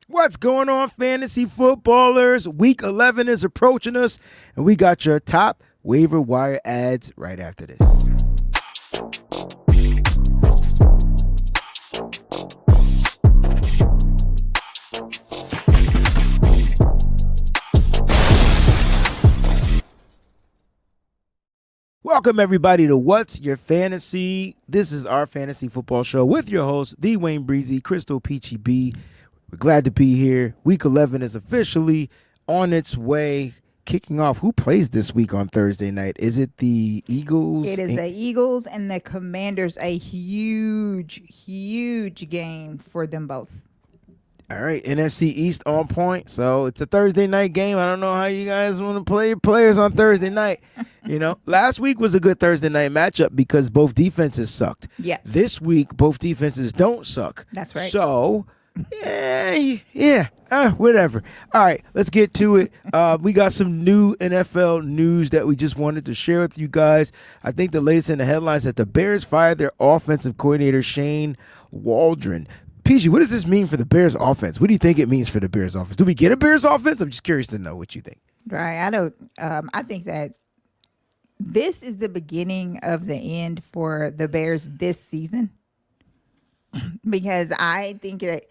What's going on, fantasy footballers? Week 11 is approaching us, and we got your top waiver wire ads right after this. Welcome, everybody, to What's Your Fantasy? This is our fantasy football show with your host, the WayneBreezie, Crystal Peachy B. We're glad to be here. Week 11 is officially on its way, kicking off. Who plays this week on Thursday night? Is it the Eagles? It is the Eagles and the Commanders. A huge game for them both. All right, NFC East on point. So it's a Thursday night game. I don't know how you guys want to play your players on Thursday night. Last week was a good Thursday night matchup because both defenses sucked. Yeah. This week, both defenses don't suck. That's right. So, whatever. All right, let's get to it. We got some new NFL news that we just wanted to share with you guys. I think the latest in the headlines that the Bears fired their offensive coordinator, Shane Waldron. PG, what does this mean for the Bears offense? What do you think it means for the Bears offense? Do we get a Bears offense? I'm just curious to know what you think. Right. I think that this is the beginning of the end for the Bears this season. Because I think that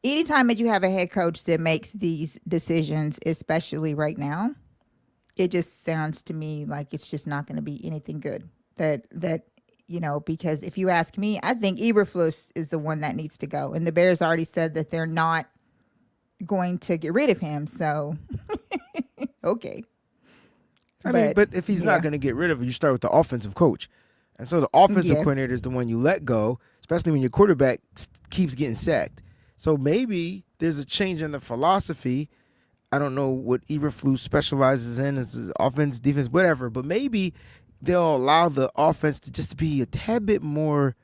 anytime that you have a head coach that makes these decisions, especially right now, it just sounds to me like it's just not going to be anything good. Because if you ask me, I think Eberflus is the one that needs to go. And the Bears already said that they're not going to get rid of him. So, okay. But if he's not going to get rid of him, you start with the offensive coach. And so the offensive coordinator is the one you let go, especially when your quarterback keeps getting sacked. So maybe there's a change in the philosophy. I don't know what Eberflus specializes in, is offense, defense, whatever. But maybe they'll allow the offense to just be a tad bit more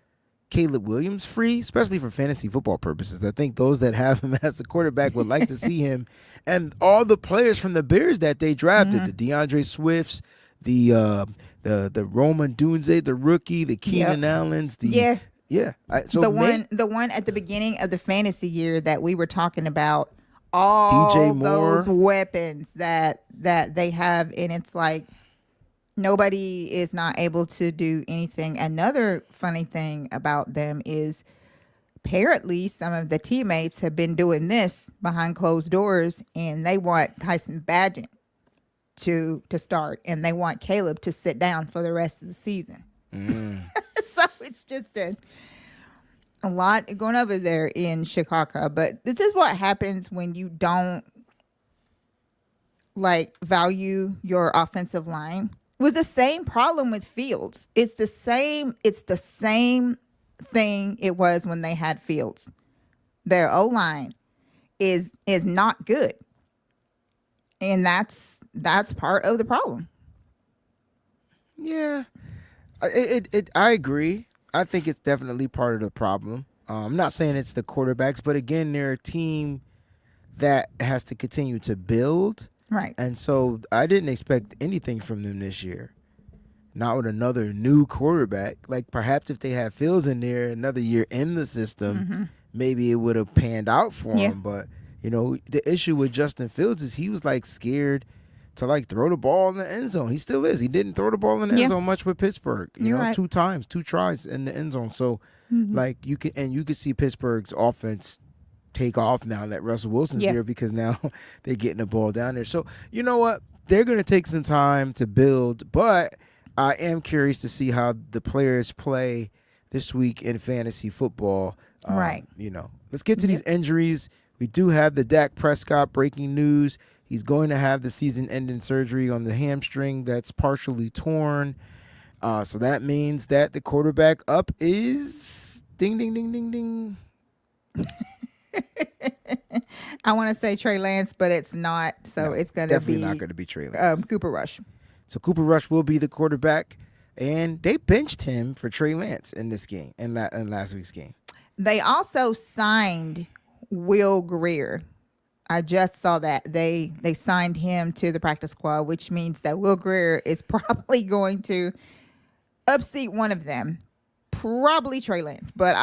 Caleb Williams free, especially for fantasy football purposes. I think those that have him as a quarterback would like to see him. And all the players from the Bears that they drafted, the DeAndre Swifts, the Roman Dunze, the rookie, the Keenan Allens, the one at the beginning of the fantasy year that we were talking about, all DJ Moore, those weapons that they have, and it's like nobody is not able to do anything. Another funny thing about them is apparently some of the teammates have been doing this behind closed doors, and they want Tyson Bagent to start, and they want Caleb to sit down for the rest of the season. So it's just a lot going over there in Chicago. But this is what happens when you don't value your offensive line. It was the same problem with Fields. It's the same thing it was when they had Fields. Their O-line is not good. And that's part of the problem. Yeah. I agree. I think it's definitely part of the problem. I'm not saying it's the quarterbacks, but again, they're a team that has to continue to build. Right. And so I didn't expect anything from them this year. Not with another new quarterback. Like perhaps if they had Fields in there another year in the system, maybe it would have panned out for him. But, the issue with Justin Fields is he was scared to throw the ball in the end zone. He still is. He didn't throw the ball in the end zone much with Pittsburgh. Right. 2 tries in the end zone. So you can see Pittsburgh's offense take off now that Russell Wilson's there because now they're getting the ball down there. So you know what? They're going to take some time to build, but I am curious to see how the players play this week in fantasy football. Right. Let's get to these injuries. We do have the Dak Prescott breaking news. He's going to have the season-ending surgery on the hamstring that's partially torn. So that means that the quarterback up is ding, ding, ding, ding, ding. I want to say Trey Lance, but it's not. So it's going to be definitely not going to be Trey Lance. Cooper Rush. So Cooper Rush will be the quarterback, and they benched him for Trey Lance in this game, in last week's game. They also signed Will Greer. I just saw that they signed him to the practice squad, which means that Will Greer is probably going to upseat one of them, probably Trey Lance. But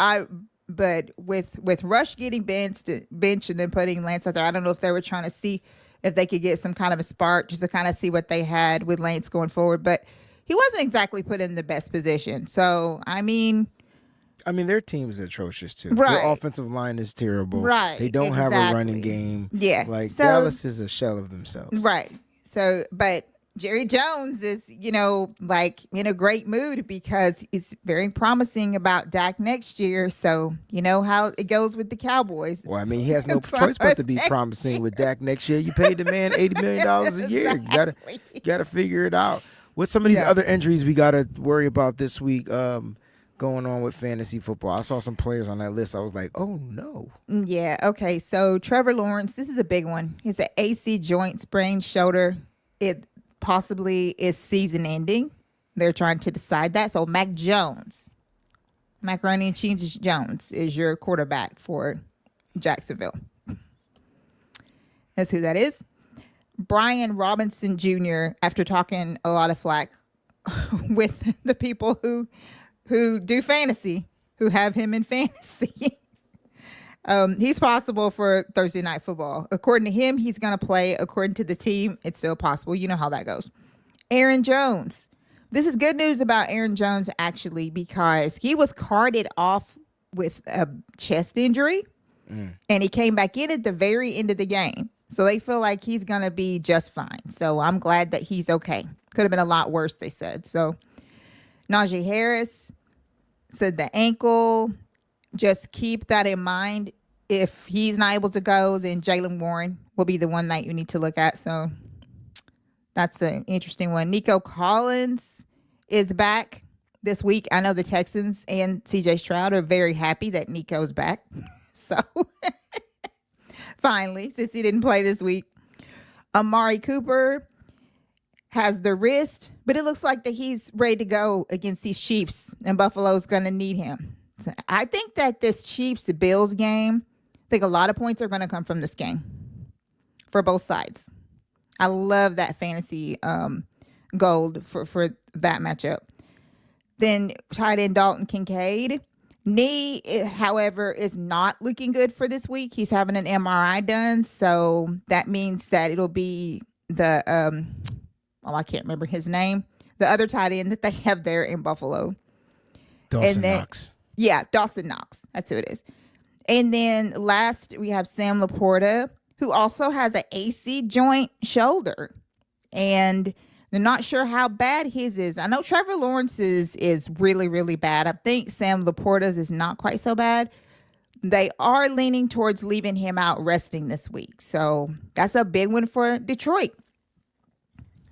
But with Rush getting benched and then putting Lance out there, I don't know if they were trying to see if they could get some kind of a spark just to kind of see what they had with Lance going forward. But he wasn't exactly put in the best position. So, I mean, their team is atrocious, too. Right. Their offensive line is terrible. Right. They don't have a running game. Yeah. Like, Dallas is a shell of themselves. Right. So, but Jerry Jones is, like in a great mood because it's very promising about Dak next year. So, you know how it goes with the Cowboys. Well, he has no choice but to be promising with Dak next year. You paid the man $80 million a year. You gotta figure it out. What's some of these other injuries we got to worry about this week going on with fantasy football? I saw some players on that list. I was like, oh, no. Yeah, okay. So Trevor Lawrence, this is a big one. He's an AC joint sprained shoulder. It possibly is season ending. They're trying to decide that. So Macaroni and Cheese Jones is your quarterback for Jacksonville. That's who that is. Brian Robinson Jr., after talking a lot of flack with the people who do fantasy, who have him in fantasy, he's possible for Thursday Night Football. According to him, he's going to play. According to the team, it's still possible. You know how that goes. Aaron Jones. This is good news about Aaron Jones, actually, because he was carted off with a chest injury, and he came back in at the very end of the game. So they feel like he's going to be just fine. So I'm glad that he's okay. Could have been a lot worse, they said. So Najee Harris said the ankle. Just keep that in mind. If he's not able to go, then Jaylen Warren will be the one that you need to look at. So that's an interesting one. Nico Collins is back this week. I know the Texans and CJ Stroud are very happy that Nico's back. So finally, since he didn't play this week. Amari Cooper has the wrist, but it looks like that he's ready to go against these Chiefs, and Buffalo's going to need him. So I think that this Chiefs-Bills game, I think a lot of points are going to come from this game for both sides. I love that fantasy gold for that matchup. Then tight end Dalton Kincaid. Knee, however, is not looking good for this week. He's having an MRI done, so that means that it'll be the I can't remember his name. The other tight end that they have there in Buffalo. Dawson Knox. Yeah, Dawson Knox. That's who it is. And then last, we have Sam Laporta, who also has an AC joint shoulder. And they're not sure how bad his is. I know Trevor Lawrence's is really, really bad. I think Sam Laporta's is not quite so bad. They are leaning towards leaving him out resting this week. So that's a big one for Detroit.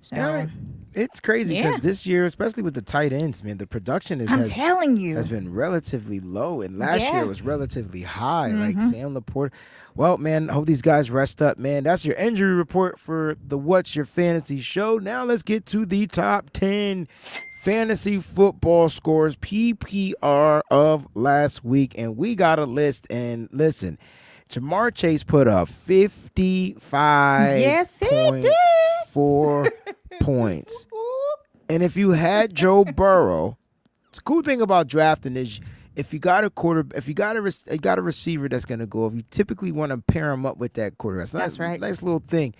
So, it's crazy because this year, especially with the tight ends, man, the production has been relatively low. And last year it was relatively high, like Sam Laporta. Well, man, I hope these guys rest up, man. That's your injury report for the What's Your Fantasy show. Now let's get to the top 10 fantasy football scores, PPR of last week. And we got a list. And listen, Jamar Chase put up 55.4 points. And if you had Joe Burrow, the cool thing about drafting is if you got a receiver that's going to go, if you typically want to pair him up with that quarterback. That's right. Nice little thing.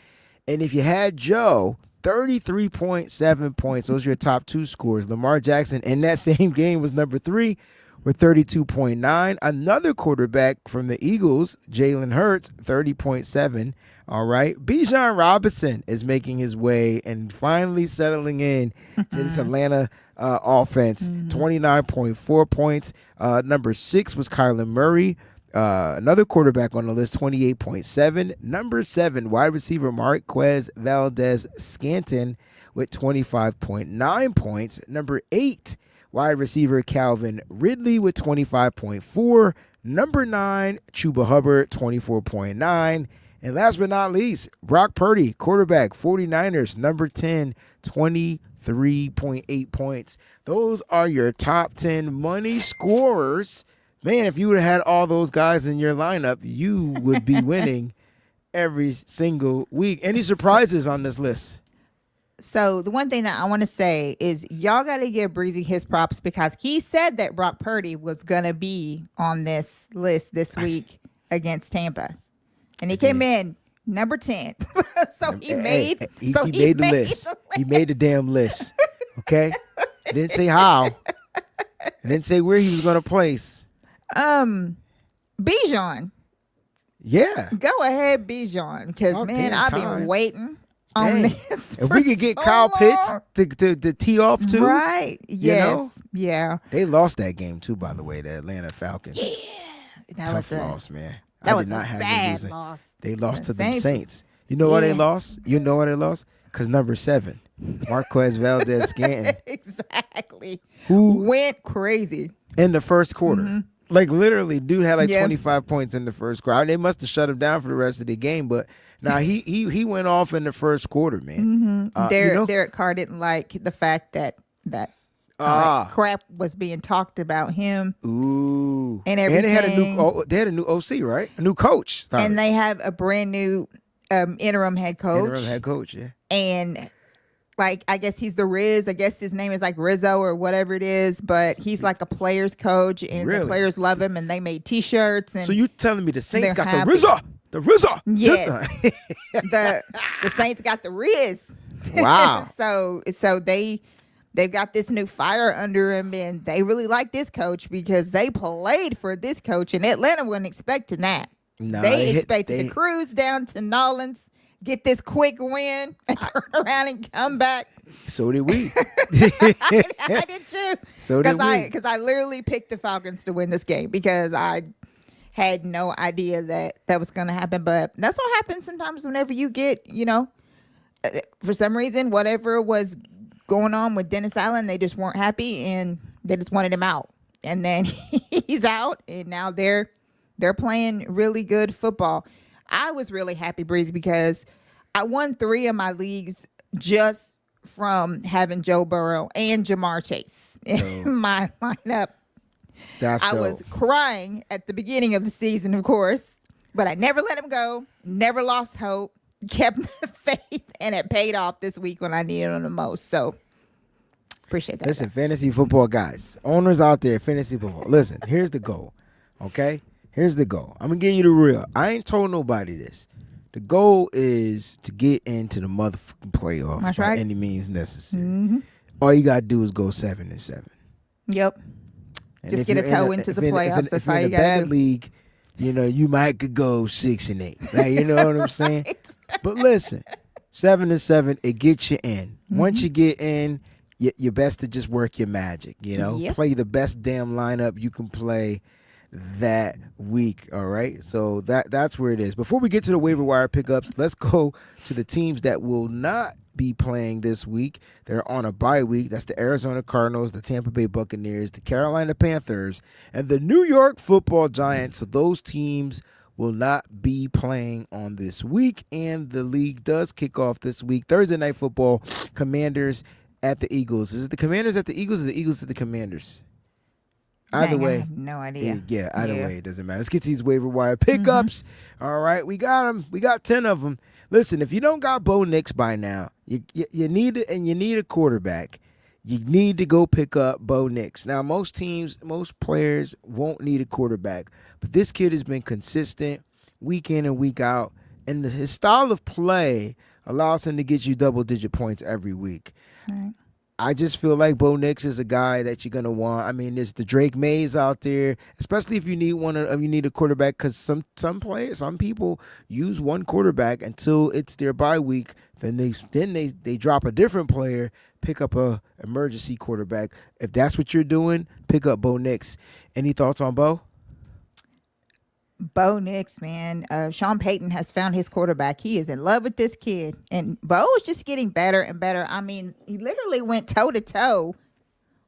And if you had Joe, 33.7 points. Those are your top two scores. Lamar Jackson in that same game was number 3 with 32.9. Another quarterback from the Eagles, Jalen Hurts, 30.7. All right. Bijan Robinson is making his way and finally settling in to this Atlanta offense. 29.4 points. Number 6 was Kyler Murray. Another quarterback on the list, 28.7. Number 7, wide receiver Marquez Valdez-Scantling with 25.9 points. Number 8, wide receiver Calvin Ridley with 25.4. Number 9, Chuba Hubbard, 24.9. And last but not least, Brock Purdy, quarterback, 49ers, number 10, 23.8 points. Those are your top 10 money scorers. Man, if you would have had all those guys in your lineup, you would be winning every single week. Any surprises on this list? So the one thing that I want to say is y'all got to give Breezie his props because he said that Brock Purdy was going to be on this list this week against Tampa. And he came in number 10. So he made the list. He made the damn list. Okay? He didn't say how. He didn't say where he was going to place. Bijan. Yeah. Go ahead, Bijan. Because, I've been waiting on this. If we could get Kyle Pitts to tee off too. Right. Yes. You know? Yeah. They lost that game too, by the way, the Atlanta Falcons. Yeah. That Tough was loss, man. That was a bad loss. They lost to the Saints. You know why they lost? You know why they lost? Because number 7, Marquez Valdez-Scantling. Exactly. Who went crazy in the first quarter. Mm-hmm. Like literally, dude had like 25 points in the first quarter. They must have shut him down for the rest of the game, but now he went off in the first quarter, man. Mm-hmm. Derek Carr didn't like the fact that crap was being talked about him. Ooh, and everything. And they had a new OC, right? A new coach. Sorry. And they have a brand new interim head coach. Yeah. And like, I guess he's the Riz. I guess his name is like Rizzo or whatever it is, but he's like a player's coach, and the players love him, and they made T-shirts. And so you telling me the Saints got the Rizzo? The Rizzo? Yes. the Saints got the Riz. Wow. So they've got this new fire under him, and they really like this coach because they played for this coach, and Atlanta wasn't expecting that. No, they expected to cruise down to Nolans, get this quick win, and turn around and come back. So did we. I did too. So did we. Because I literally picked the Falcons to win this game because I had no idea that was going to happen. But that's what happens sometimes whenever you get, for some reason, whatever was going on with Dennis Allen, they just weren't happy and they just wanted him out. And then he's out, and now they're playing really good football. I was really happy, Breezie, because I won 3 of my leagues just from having Joe Burrow and Jamar Chase in my lineup. I was crying at the beginning of the season, of course, but I never let him go, never lost hope, kept the faith, and it paid off this week when I needed him the most. So appreciate that. Listen, fantasy football guys, owners out there, fantasy football. Listen, here's the goal, okay? Here's the goal. I'm going to give you the real. I ain't told nobody this. The goal is to get into the motherfucking playoffs by any means necessary. Mm-hmm. All you got to do is go 7-7. Yep. And just get a toe into the playoffs. That's all you got to do. In a bad league, you might could go 6-8. Like, you know what I'm saying? Right. But listen, 7-7, it gets you in. Mm-hmm. Once you get in, you're best to just work your magic, Yep. Play the best damn lineup you can play that week. All right, so that's where it is. Before we get to the waiver wire pickups, let's go to the teams that will not be playing this week. They're on a bye week. That's the Arizona Cardinals, the Tampa Bay Buccaneers, the Carolina Panthers, and the New York Football Giants. So those teams will not be playing on this week, and the league does kick off this week. Thursday Night Football, Commanders at the Eagles. Is it the Commanders at the Eagles or the Eagles at the Commanders? Either way. I have no idea. Either way, it doesn't matter. Let's get to these waiver wire pickups. Mm-hmm. All right, we got them. We got 10 of them. Listen, if you don't got Bo Nix by now, you need it, and you need a quarterback. You need to go pick up Bo Nix. Now, most players won't need a quarterback, but this kid has been consistent week in and week out, and his style of play allows him to get you double-digit points every week. All right. I just feel like Bo Nix is a guy that you're gonna want. I mean, there's the Drake Mays out there, especially if you need a quarterback, because some people use one quarterback until it's their bye week. Then they drop a different player, pick up a emergency quarterback. If that's what you're doing, pick up Bo Nix. Any thoughts on Bo? Bo Nix, man. Sean Payton has found his quarterback. He is in love with this kid. And Bo is just getting better and better. I mean, he literally went toe-to-toe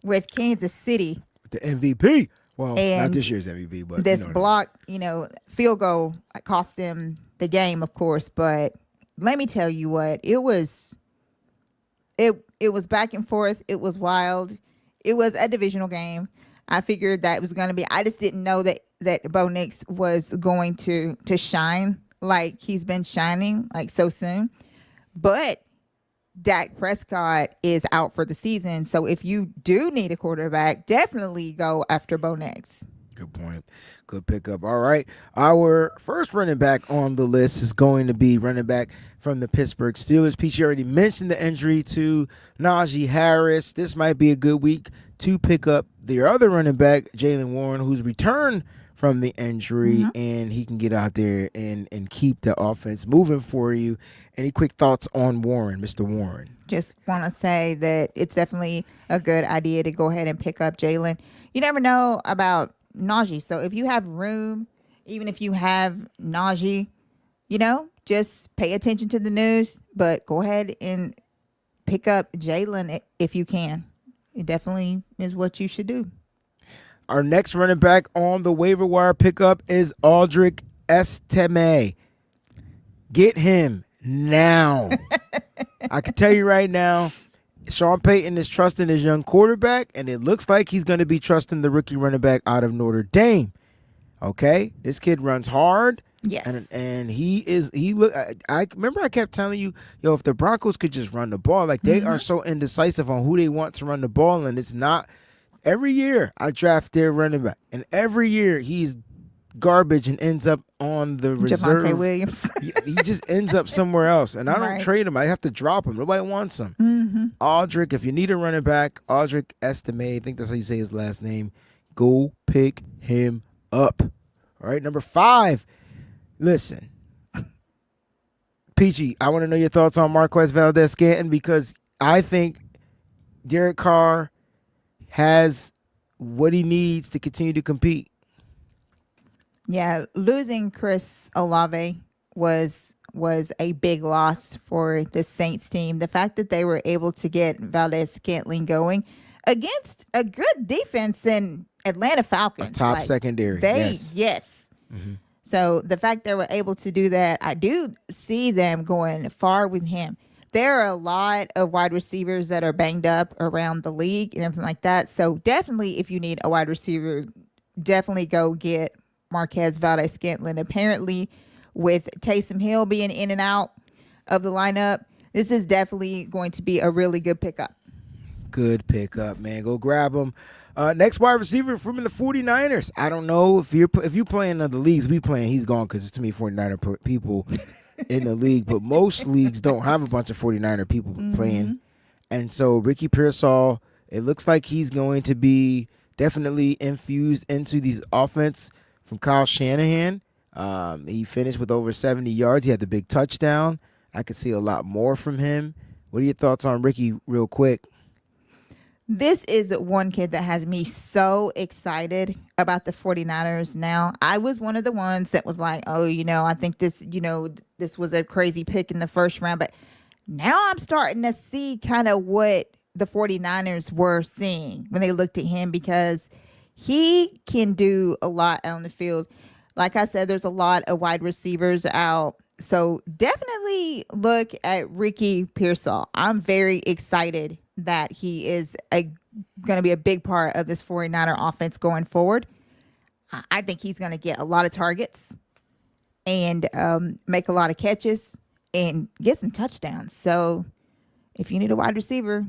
with Kansas City. The MVP. Well, not this year's MVP, but this block, field goal cost them the game, of course. But let me tell you what, it was back and forth. It was wild. It was a divisional game. I figured that was going to be. I just didn't know that Bo Nix was going to shine like he's been shining like so soon. But Dak Prescott is out for the season. So if you do need a quarterback, definitely go after Bo Nix. Good point. Good pickup. All right. Our first running back on the list is going to be running back from the Pittsburgh Steelers. Peachy already mentioned the injury to Najee Harris. This might be a good week to pick up the other running back, Jaylen Warren, who's returned from the injury, and he can get out there and keep the offense moving for you. Any quick thoughts on Warren, Mr. Warren? Just want to say that it's definitely a good idea to go ahead and pick up Jaylen. You never know about Najee. So if you have room, even if you have Najee, just pay attention to the news, but go ahead and pick up Jaylen if you can. It definitely is what you should do. Our next running back on the waiver wire pickup is Audric Estime. Get him now. I can tell you right now, Sean Payton is trusting his young quarterback, and it looks like he's going to be trusting the rookie running back out of Notre Dame. Okay? This kid runs hard. Yes. And I remember I kept telling you, if the Broncos could just run the ball, like they are so indecisive on who they want to run the ball, and it's not. Every year I draft their running back, and every year he's garbage and ends up on the reserve. Javonte Williams. he just ends up somewhere else, and I don't trade him. I have to drop him. Nobody wants him. Audric, if you need a running back, Audric Estime, I think that's how you say his last name, go pick him up. All right, number 5. Listen, Peachy, I want to know your thoughts on Marquez Valdez-Scantling, because I think Derek Carr has what he needs to continue to compete. Yeah, losing Chris Olave was a big loss for the Saints team. The fact that they were able to get Valdez-Scantling going against a good defense in Atlanta Falcons. A top secondary. Yes. Mm-hmm. So the fact they were able to do that, I do see them going far with him. There are a lot of wide receivers that are banged up around the league and everything like that. So definitely, if you need a wide receiver, definitely go get Marquez Valdez-Scantling. Apparently, with Taysom Hill being in and out of the lineup, this is definitely going to be a really good pickup. Good pickup, man. Go grab him. Next wide receiver from the 49ers. I don't know if you play in the leagues we playing, he's gone because there's too many 49er people in the league. But most leagues don't have a bunch of 49er people playing. And so Ricky Pearsall, it looks like he's going to be definitely infused into these offense from Kyle Shanahan. He finished with over 70 yards. He had the big touchdown. I could see a lot more from him. What are your thoughts on Ricky real quick? This is one kid that has me so excited about the 49ers now. I was one of the ones that was like, I think this was a crazy pick in the first round. But now I'm starting to see kind of what the 49ers were seeing when they looked at him, because he can do a lot on the field. Like I said, there's a lot of wide receivers out. So definitely look at Ricky Pearsall. I'm very excited that he is going to be a big part of this 49er offense going forward. I think he's going to get a lot of targets and make a lot of catches and get some touchdowns. So if you need a wide receiver,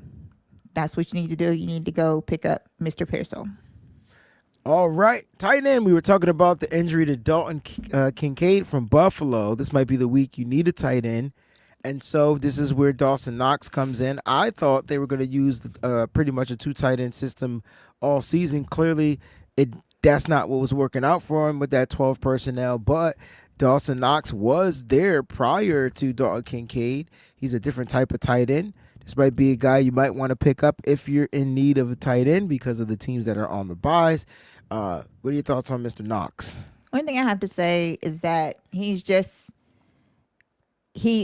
that's what you need to do. You need to go pick up Mr. Pearsall. All right, tight end. We were talking about the injury to Dalton Kincaid from Buffalo. This might be the week you need a tight end. And so this is where Dawson Knox comes in. I thought they were going to use pretty much a 2 tight end system all season. Clearly, that's not what was working out for him with that 12 personnel. But Dawson Knox was there prior to Dalton Kincaid. He's a different type of tight end. This might be a guy you might want to pick up if you're in need of a tight end because of the teams that are on the buys. What are your thoughts on Mr. Knox? One thing I have to say is that he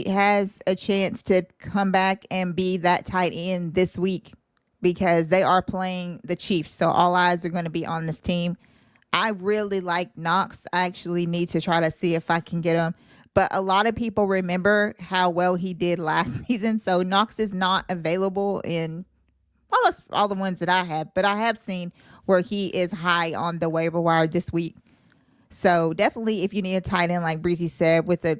has a chance to come back and be that tight end this week because they are playing the Chiefs. So all eyes are going to be on this team. I really like Knox. I actually need to try to see if I can get him. But a lot of people remember how well he did last season. So Knox is not available in almost all the ones that I have. But I have seen where he is high on the waiver wire this week. So definitely, if you need a tight end, like Breezie said, with the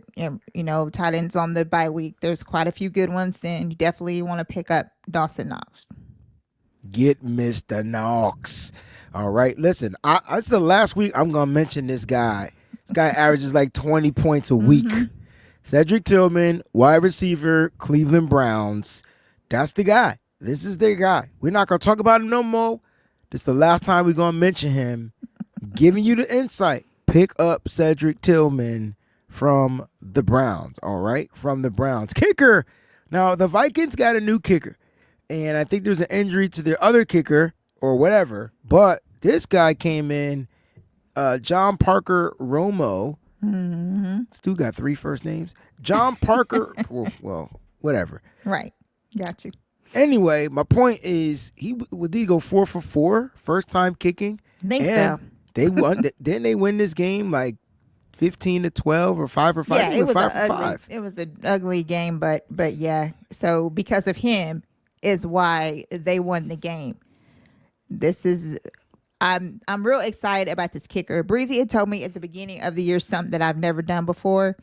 tight ends on the bye week, there's quite a few good ones. Then you definitely want to pick up Dawson Knox. Get Mr. Knox. All right, listen. It's the last week I'm gonna mention this guy. This guy averages like 20 points a week. Cedric Tillman, wide receiver, Cleveland Browns. That's the guy. This is their guy. We're not gonna talk about him no more. This is the last time we're gonna mention him. I'm giving you the insight. Pick up Cedric Tillman from the Browns. All right, from the Browns. Kicker. Now the Vikings got a new kicker. And I think there's an injury to their other kicker or whatever. But this guy came in, John Parker Romo. Stu got 3 first names. John Parker, well, whatever. Right. Got you. Anyway, my point is, did he go 4 for 4 first time kicking? I think so. They won. Didn't they win this game like 15-12 or 5 for 5? Yeah, it was 5 for 5. It was an ugly game, but yeah. So because of him is why they won the game. I'm real excited about this kicker. Breezie had told me at the beginning of the year something that I've never done before.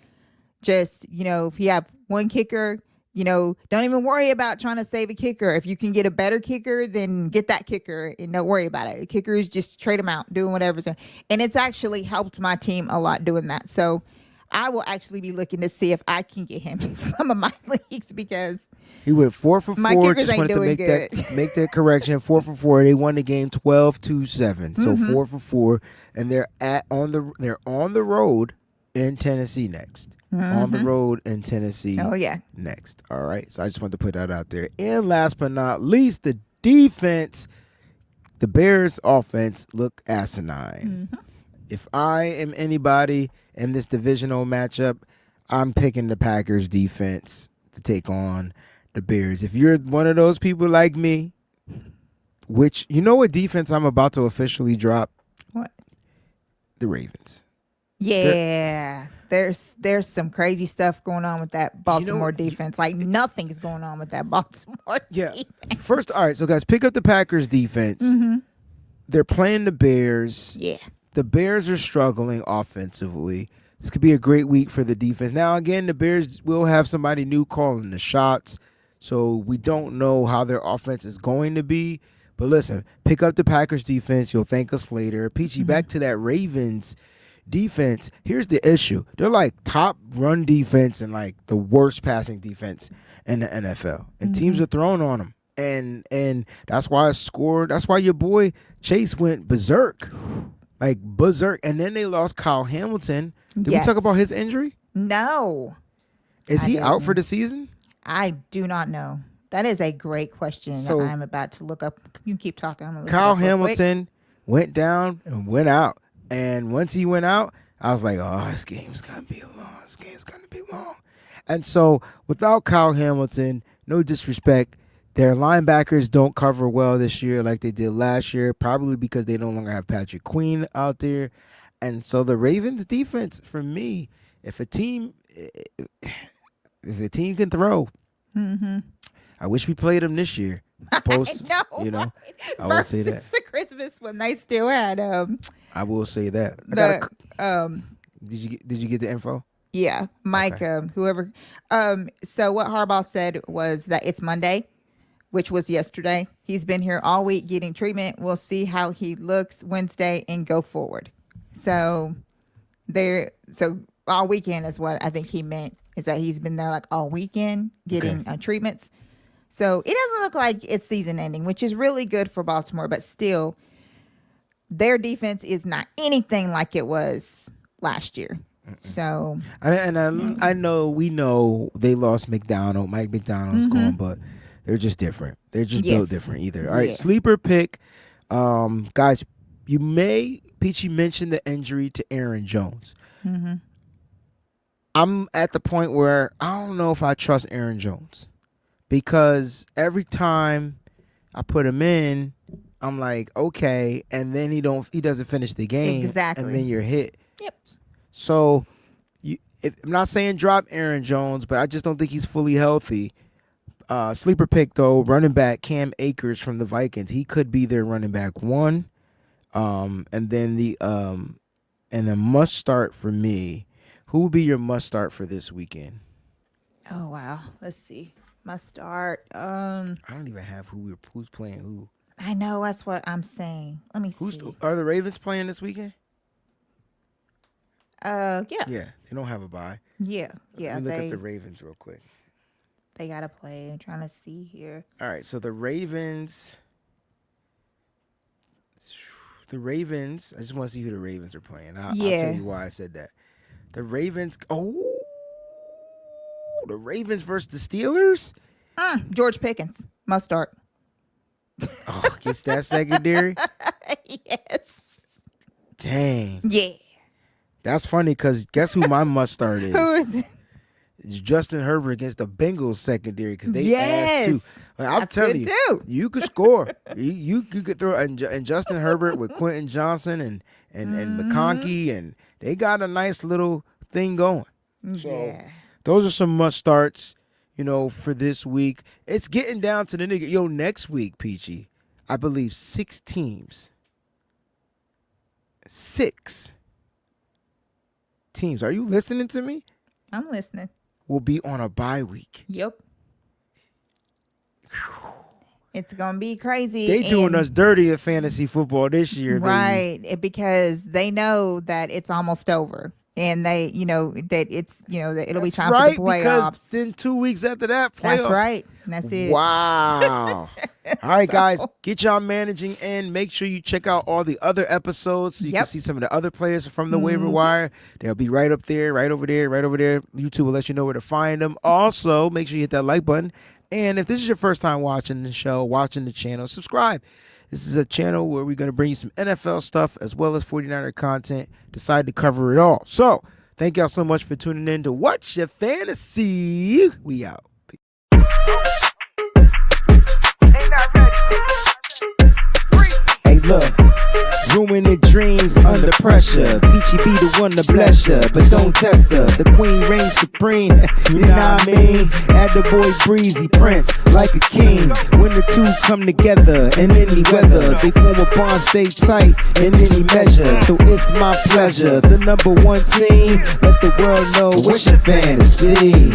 Just, if you have one kicker, don't even worry about trying to save a kicker. If you can get a better kicker, then get that kicker and don't worry about it. Kickers, just trade them out, doing whatever. And it's actually helped my team a lot doing that. So I will actually be looking to see if I can get him in some of my leagues because he went 4 for 4. My kickers just wanted to make good. make that correction. 4 for 4. They won the game 12-7. So 4 for 4, and they're on the road in Tennessee next. On the road in Tennessee. Oh yeah. Next. All right. So I just wanted to put that out there. And last but not least, the defense. The Bears' offense look asinine. If I am anybody in this divisional matchup, I'm picking the Packers defense to take on the Bears. If you're one of those people like me, which what defense I'm about to officially drop? What? The Ravens. Yeah. There's some crazy stuff going on with that Baltimore defense. Like nothing's going on with that Baltimore defense. First, all right, so guys, pick up the Packers defense. They're playing the Bears. Yeah. The Bears are struggling offensively. This could be a great week for the defense. Now, again, the Bears will have somebody new calling the shots, so we don't know how their offense is going to be. But listen, pick up the Packers defense. You'll thank us later. Peachy, back to that Ravens defense. Here's the issue. They're like top run defense and like the worst passing defense in the NFL. And teams are throwing on them. And that's why I scored. That's why your boy Chase went berserk. Like berserk. And then they lost Kyle Hamilton. Did we talk about his injury? No. Is he out for the season? I do not know. That is a great question that I'm about to look up. You keep talking. I'm gonna look Kyle Hamilton went down and went out. And once he went out, I was like, oh, this game's going to be long. This game's going to be long. And so without Kyle Hamilton, no disrespect, their linebackers don't cover well this year like they did last year, probably because they no longer have Patrick Queen out there. And so the Ravens defense, for me, if a team can throw, I wish we played them this year. I will say that. Versus the Christmas when they still had I will say that. Did you get the info? Yeah, Mike. Okay. Whoever. So what Harbaugh said was that it's Monday, which was yesterday. He's been here all week getting treatment. We'll see how he looks Wednesday and go forward. So all weekend is what I think he meant, is that he's been there like all weekend getting treatments. So it doesn't look like it's season ending, which is really good for Baltimore, but still their defense is not anything like it was last year. So I know we know they lost McDonald. Mike McDonald's gone, but they're just different. They're just built different either. All right, sleeper pick. Guys, Peachy mentioned the injury to Aaron Jones. I'm at the point where I don't know if I trust Aaron Jones, because every time I put him in, I'm like, okay, and then he doesn't finish the game. Exactly. And then you're hit. Yep. So I'm not saying drop Aaron Jones, but I just don't think he's fully healthy. Sleeper pick, though, running back Cam Akers from the Vikings. He could be their running back one. And then And the must start for me, who would be your must start for this weekend? Oh, wow. Let's see. Must start. I don't even have who's playing who. I know. That's what I'm saying. Let me see. Are the Ravens playing this weekend? Yeah. Yeah, they don't have a bye. Yeah. Let me look at the Ravens real quick. They got to play. I'm trying to see here. All right, so the Ravens, I just want to see who the Ravens are playing. I'll tell you why I said that. The Ravens, the Ravens versus the Steelers? George Pickens, must start. Oh, gets that secondary? Yes. Dang. Yeah. That's funny because guess who my must start is? Who is it? It's Justin Herbert against the Bengals secondary because they asked too. I'm telling you, you could score. you could throw and Justin Herbert with Quentin Johnson and McConkey, and they got a nice little thing going. So those are some must starts, for this week. It's getting down to the nigga. Yo, next week, Peachy, I believe 6 teams. 6 teams. Are you listening to me? I'm listening. Will be on a bye week. Yep. It's going to be crazy. They doing us dirty at fantasy football this year, right? Because they know that it's almost over. And they, that it's, that it'll be time for the playoffs. Because then 2 weeks after that, playoffs. That's right. And that's it. Wow. All right, guys, get y'all managing in. Make sure you check out all the other episodes so you can see some of the other players from the waiver wire. They'll be right up there, right over there, right over there. YouTube will let you know where to find them. Also, make sure you hit that like button. And if this is your first time watching the show, watching the channel, subscribe. This is a channel where we're going to bring you some NFL stuff as well as 49er content. Decide to cover it all. So, thank y'all so much for tuning in to What's Your Fantasy? We out. Hey, look. Ruining dreams under pressure. Peachy be the one to bless ya, but don't test her. The queen reigns supreme, you know what I mean? Add the boy Breezie Prince like a king. When the two come together in any weather, they form a bond, stay tight in any measure. So it's my pleasure, the #1 team. Let the world know what's your fantasy.